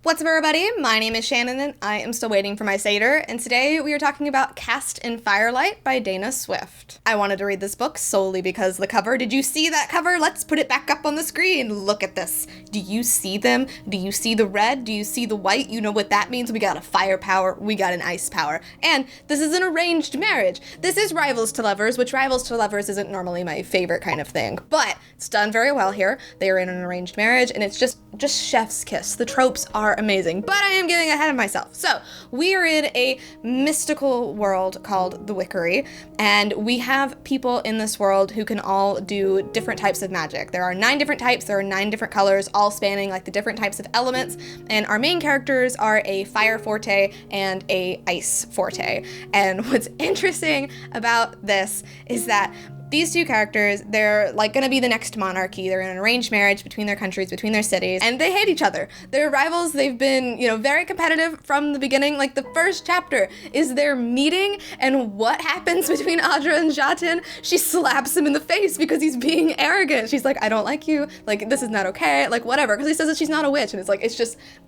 What's up, everybody? My name is Shannon, and I am still waiting for my Satyr, and today we are talking about Cast in Firelight by Dana Swift. I wanted to read this book solely because the cover. Did you see that cover? Let's put it back up on the screen. Look at this. Do you see them? Do you see the red? Do you see the white? You know what that means. We got a fire power. We got an ice power. And this is an arranged marriage. This is Rivals to Lovers, which Rivals to Lovers isn't normally my favorite kind of thing, but it's done very well here. They are in an arranged marriage, and it's just chef's kiss. The tropes are amazing, but I am getting ahead of myself. So we are in a mystical world called the Wickery, and we have people in this world who can all do different types of magic. There are 9 different types, there are 9 different colors, all spanning like the different types of elements, and our main characters are a fire forte and a ice forte. And what's interesting about this is that these two characters, they're like gonna be the next monarchy. They're in an arranged marriage between their countries, between their cities, and they hate each other. They're rivals. They've been, very competitive from the beginning. Like, the first chapter is their meeting, and what happens between Adro and Jotun? She slaps him in the face because he's being arrogant. She's like, I don't like you. Like, this is not okay. Like, whatever. Because he says that she's not a witch, and it's like,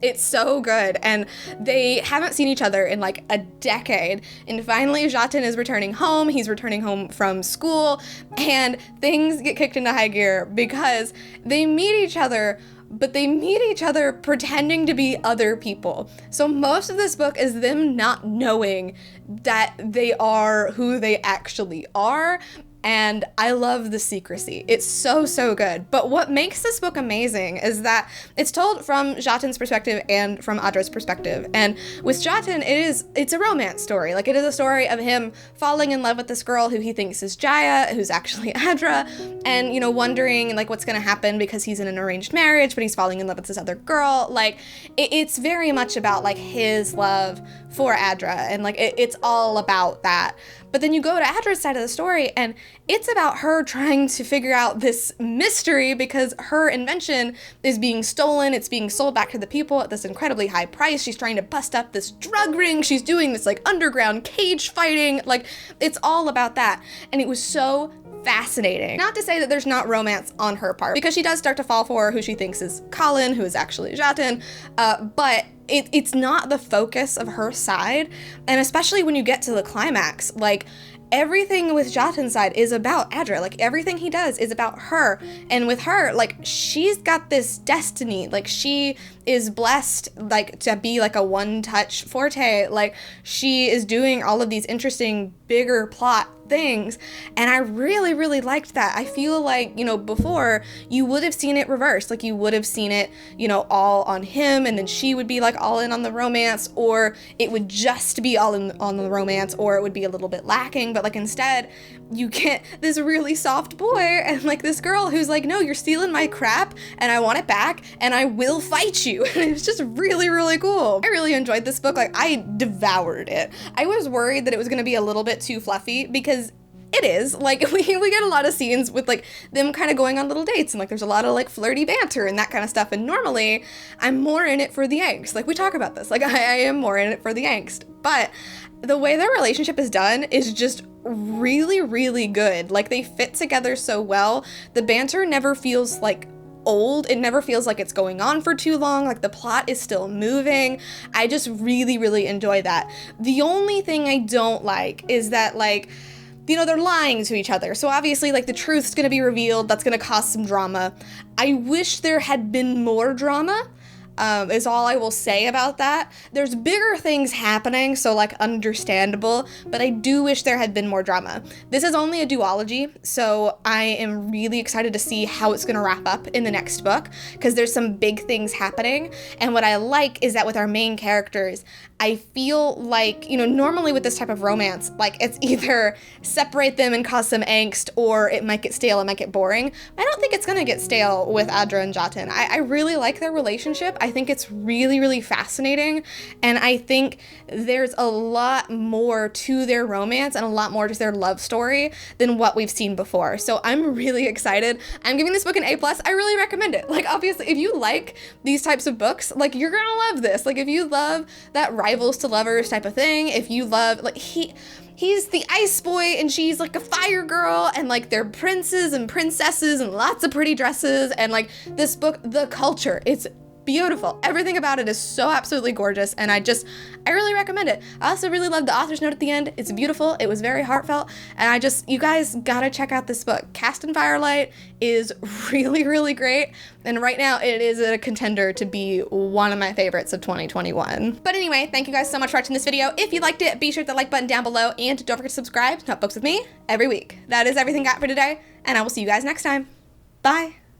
it's so good. And they haven't seen each other in like a decade. And finally, Jotun is returning home. He's returning home from school. And things get kicked into high gear because they meet each other, but they meet each other pretending to be other people. So most of this book is them not knowing that they are who they actually are. And I love the secrecy. It's so, so good. But what makes this book amazing is that it's told from Jotun's perspective and from Adro's perspective. And with Jotun, it's a romance story. Like, it is a story of him falling in love with this girl who he thinks is Jaya, who's actually Adra, and, wondering, like, what's gonna happen because he's in an arranged marriage, but he's falling in love with this other girl. Like, it's very much about, like, his love for Adra, and, like, it's all about that. But then you go to Adra's side of the story, and it's about her trying to figure out this mystery because her invention is being stolen. It's being sold back to the people at this incredibly high price. She's trying to bust up this drug ring. She's doing this, like, underground cage fighting. Like, it's all about that. And it was so fascinating. Not to say that there's not romance on her part, because she does start to fall for who she thinks is Colin, who is actually Jotun, but it's not the focus of her side. And especially when you get to the climax, like, everything with Jotun's side is about Adra. Like, everything he does is about her. And with her, like, she's got this destiny. Like, she is blessed, like, to be, like, a one-touch forte. Like, she is doing all of these interesting, bigger plot things, and I really, really liked that. I feel like, before, you would have seen it reversed. Like, you would have seen it, all on him, and then she would be, like, all in on the romance, or it would just be all in on the romance, or it would be a little bit lacking. But, like, instead, you get this really soft boy and, like, this girl who's like, no, you're stealing my crap, and I want it back, and I will fight you. And it's just really, really cool. I really enjoyed this book. Like, I devoured it. I was worried that it was going to be a little bit too fluffy, because it is. Like, we get a lot of scenes with, like, them kind of going on little dates, and, like, there's a lot of, like, flirty banter and that kind of stuff, and normally I'm more in it for the angst. Like, we talk about this. Like, I am more in it for the angst. But the way their relationship is done is just really, really good. Like, they fit together so well. The banter never feels, like, old. It never feels like it's going on for too long. Like, the plot is still moving. I just really, really enjoy that. The only thing I don't like is that, like, they're lying to each other. So obviously, like, the truth's gonna be revealed. That's gonna cause some drama. I wish there had been more drama. Is all I will say about that. There's bigger things happening, so, like, understandable, but I do wish there had been more drama. This is only a duology, so I am really excited to see how it's gonna wrap up in the next book, because there's some big things happening, and what I like is that with our main characters, I feel like, normally with this type of romance, like, it's either separate them and cause some angst, or it might get stale, it might get boring. I don't think it's gonna get stale with Adro and Jotun. I really like their relationship. I think it's really, really fascinating, and I think there's a lot more to their romance and a lot more to their love story than what we've seen before. So I'm really excited. I'm giving this book an A+. I really recommend it. Like, obviously, if you like these types of books, like, you're gonna love this. Like, if you love that Rivals to Lovers type of thing, if you love, like, he's the ice boy and she's like a fire girl, and like they're princes and princesses and lots of pretty dresses, and like this book, the culture, it's beautiful. Everything about it is so absolutely gorgeous, and I really recommend it. I also really loved the author's note at the end. It's beautiful. It was very heartfelt, and you guys gotta check out this book. Cast in Firelight is really, really great, and right now it is a contender to be one of my favorites of 2021. But anyway, thank you guys so much for watching this video. If you liked it, be sure to hit the like button down below, and don't forget to subscribe to Not Books with Me every week. That is everything I got for today, and I will see you guys next time. Bye.